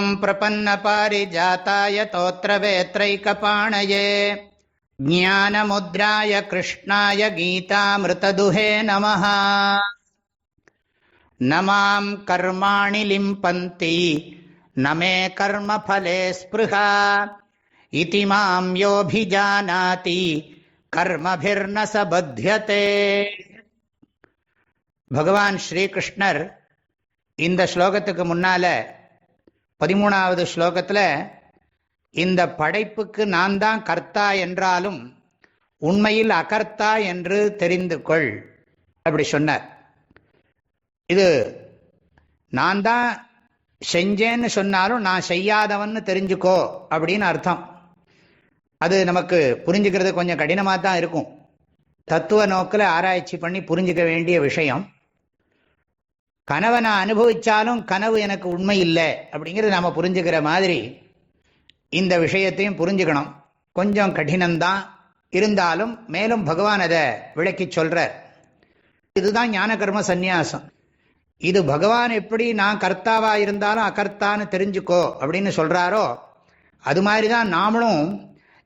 ஓம் பிரபன்ன பாரிஜாதாய தோத்ரவேத்ரைகபாணயே ஞானமுத்ராய கிருஷ்ணாய கீதாமிருததுஹே நமஹ. நமாம் கர்மாணி லிம்பந்தி நமே கர்மஃபலே ஸ்ப்ருஹா இதி மாம் யோபிஜானாதி கர்மபிர்ன ச பத்யதே. பகவான் ஸ்ரீகிருஷ்ணர் இந்த ஸ்லோகத்துக்கு முன்னால 13வது ஸ்லோகத்தில் இந்த படைப்புக்கு நான் தான் கர்த்தா என்றாலும் உண்மையில் அகர்த்தா என்று தெரிந்து கொள் அப்படி சொன்னார். இது நான் தான் செஞ்சேன்னு சொன்னாலும் நான் செய்யாதவன்னு தெரிஞ்சுக்கோ அப்படின்னு அர்த்தம். அது நமக்கு புரிஞ்சுக்கிறது கொஞ்சம் கடினமாக தான் இருக்கும். தத்துவ நோக்கில் ஆராய்ச்சி பண்ணி புரிஞ்சுக்க வேண்டிய விஷயம். கனவை நான் அனுபவிச்சாலும் கனவு எனக்கு உண்மை இல்லை அப்படிங்கிறது நாம் புரிஞ்சுக்கிற மாதிரி இந்த விஷயத்தையும் புரிஞ்சுக்கணும். கொஞ்சம் கடினம்தான், இருந்தாலும் மேலும் பகவான் அதை விளக்கி சொல்றார். இதுதான் ஞான கர்ம சந்நியாசம். இது பகவான் எப்படி நான் கர்த்தாவா இருந்தாலும் அகர்த்தான்னு தெரிஞ்சுக்கோ அப்படின்னு சொல்றாரோ அது மாதிரி தான் நாமளும்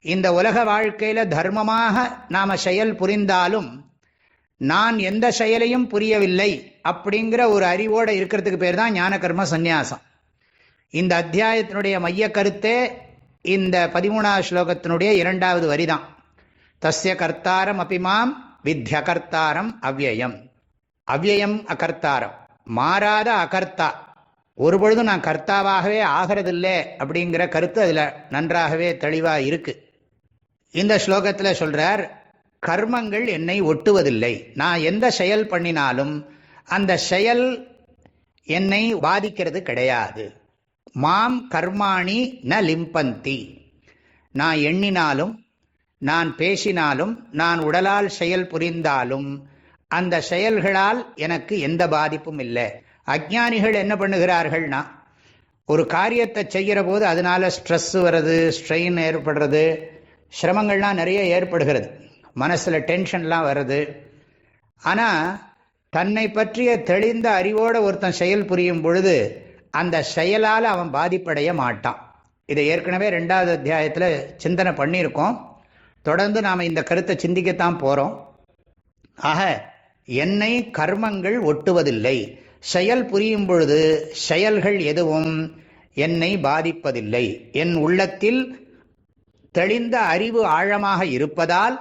இந்த உலக வாழ்க்கையில தர்மமாக நாம செயல் புரிந்தாலும் நான் எந்த செயலையும் புரியவில்லை அப்படிங்கிற ஒரு அறிவோடு இருக்கிறதுக்கு பேர் தான் ஞான கர்ம சந்நியாசம். இந்த அத்தியாயத்தினுடைய மைய கருத்தே இந்த 13வது ஸ்லோகத்தினுடைய 2வது வரிதான். தஸ்ய கர்த்தாரம் அபிமாம் வித்ய கர்த்தாரம் அவ்யயம். அவ்யயம் அகர்த்தாரம், மாறாத அகர்த்தா. ஒரு பொழுதும் நான் கர்த்தாவாகவே ஆகிறதில்லை அப்படிங்கிற கருத்து அதில் நன்றாகவே தெளிவாக இருக்கு. இந்த ஸ்லோகத்தில் சொல்றார், கர்மங்கள் என்னை ஒட்டுவதில்லை. நான் எந்த செயல் பண்ணினாலும் அந்த செயல் என்னை பாதிக்கிறது கிடையாது. மாம் கர்மாணி ந லிம்பந்தி. நான் எண்ணினாலும் நான் பேசினாலும் நான் உடலால் செயல் புரிந்தாலும் அந்த செயல்களால் எனக்கு எந்த பாதிப்பும் இல்லை. அஞ்ஞானிகள் என்ன பண்ணுகிறார்கள்னா, ஒரு காரியத்தை செய்கிற போது அதனால ஸ்ட்ரெஸ் வருது, ஸ்ட்ரெயின் ஏற்படுறது, சிரமங்கள்லாம் நிறைய ஏற்படுகிறது, மனசில் டென்ஷன்லாம் வருது. ஆனால் தன்னை பற்றிய தெளிந்த அறிவோடு ஒருத்தன் செயல் புரியும் பொழுது அந்த செயலால் அவன் பாதிப்படைய மாட்டான். இதை ஏற்கனவே 2வது அத்தியாயத்தில் சிந்தனை பண்ணியிருக்கோம். தொடர்ந்து நாம் இந்த கருத்தை சிந்திக்கத்தான் போகிறோம். ஆக என்னை கர்மங்கள் ஒட்டுவதில்லை. செயல் புரியும் பொழுது செயல்கள் எதுவும் என்னை பாதிப்பதில்லை. என் உள்ளத்தில் தெளிந்த அறிவு ஆழமாக இருப்பதால்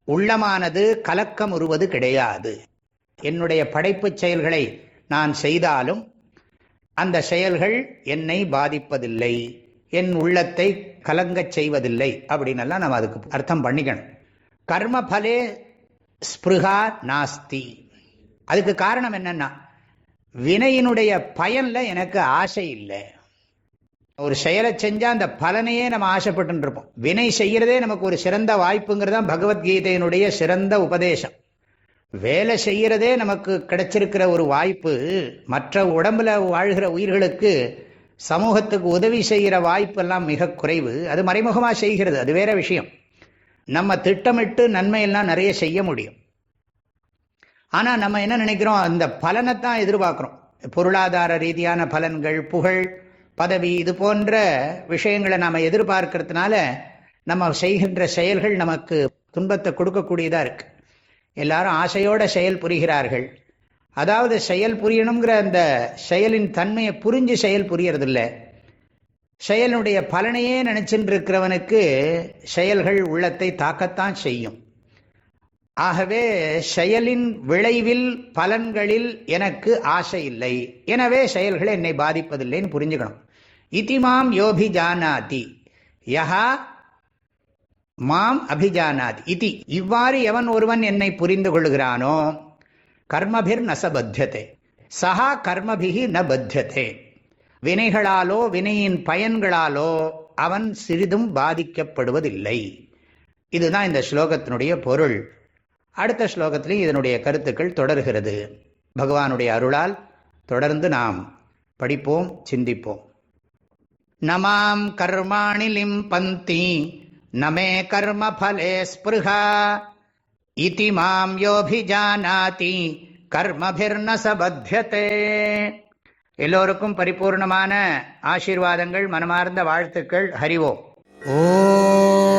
உள்ளமானது கலக்கம் உருவது கிடையாது. என்னுடைய படைப்பு செயல்களை நான் செய்தாலும் அந்த செயல்கள் என்னை பாதிப்பதில்லை, என் உள்ளத்தை கலங்கச் செய்வதில்லை அப்படின்னெல்லாம் நம்ம அதுக்கு அர்த்தம் பண்ணிக்கணும். கர்மபலே ஸ்பிருகா நாஸ்தி. அதுக்கு காரணம் என்னன்னா, வினையினுடைய பயன்ல எனக்கு ஆசை இல்லை. ஒரு செயலை செஞ்சா அந்த பலனையே நம்ம ஆசைப்பட்டு இருப்போம். வினை செய்யறதே நமக்கு ஒரு சிறந்த வாய்ப்புங்கிறதான் பகவத்கீதையினுடைய சிறந்த உபதேசம். வேலை செய்யறதே நமக்கு கிடைச்சிருக்கிற ஒரு வாய்ப்பு. மற்ற உடம்புல வாழ்கிற உயிர்களுக்கு சமூகத்துக்கு உதவி செய்கிற வாய்ப்பு எல்லாம் மிக குறைவு. அது மறைமுகமாக செய்கிறது, அது வேற விஷயம். நம்ம திட்டமிட்டு நன்மையெல்லாம் நிறைய செய்ய முடியும். ஆனால் நம்ம என்ன நினைக்கிறோம், அந்த பலனைத்தான் எதிர்பார்க்குறோம். பொருளாதார ரீதியான பலன்கள், புகழ், பதவி, இது போன்ற விஷயங்களை நாம் எதிர்பார்க்கறதுனால நம்ம செய்கின்ற செயல்கள் நமக்கு துன்பத்தை கொடுக்கக்கூடியதாக இருக்கு. எல்லாரும் ஆசையோட செயல் புரிகிறார்கள். அதாவது செயல் புரியணுங்கிற அந்த செயலின் தன்மையை புரிஞ்சு செயல் புரியறதில்ல. செயலுடைய பலனையே நினைச்சுட்டு இருக்கிறவனுக்கு செயல்கள் உள்ளத்தை தாக்கத்தான் செய்யும். ஆகவே செயலின் விளைவில் பலன்களில் எனக்கு ஆசை இல்லை, எனவே செயல்கள் என்னை பாதிப்பதில்லைன்னு புரிஞ்சுக்கணும். இதிமாம் யோபிஜானாதி யஹா மாம் அபிஜானாதி இதி. இவ்வாறு எவன் ஒருவன் என்னை புரிந்து கொள்கிறானோ கர்மபிர் நச பத்தியதே சஹா கர்மபிகி ந பத்தியதே. வினைகளாலோ வினையின் பயன்களாலோ அவன் சிறிதும் பாதிக்கப்படுவதில்லை. இதுதான் இந்த ஸ்லோகத்தினுடைய பொருள். அடுத்த ஸ்லோகத்திலையும் இதனுடைய கருத்துக்கள் தொடர்கிறது. பகவானுடைய அருளால் தொடர்ந்து நாம் படிப்போம், சிந்திப்போம். நமாம் கர்மாணி லிம்பந்தி நமே கர்ம ஃபலே ஸ்பிருஹா இதி மாம் யோபிஜானாதி கர்மபிர்ன ச பத்யதே. எல்லோருக்கும் பரிபூர்ணமான ஆசீர்வாதங்கள், மனமார்ந்த வாழ்த்துக்கள். ஹரி ஓம். ஓம்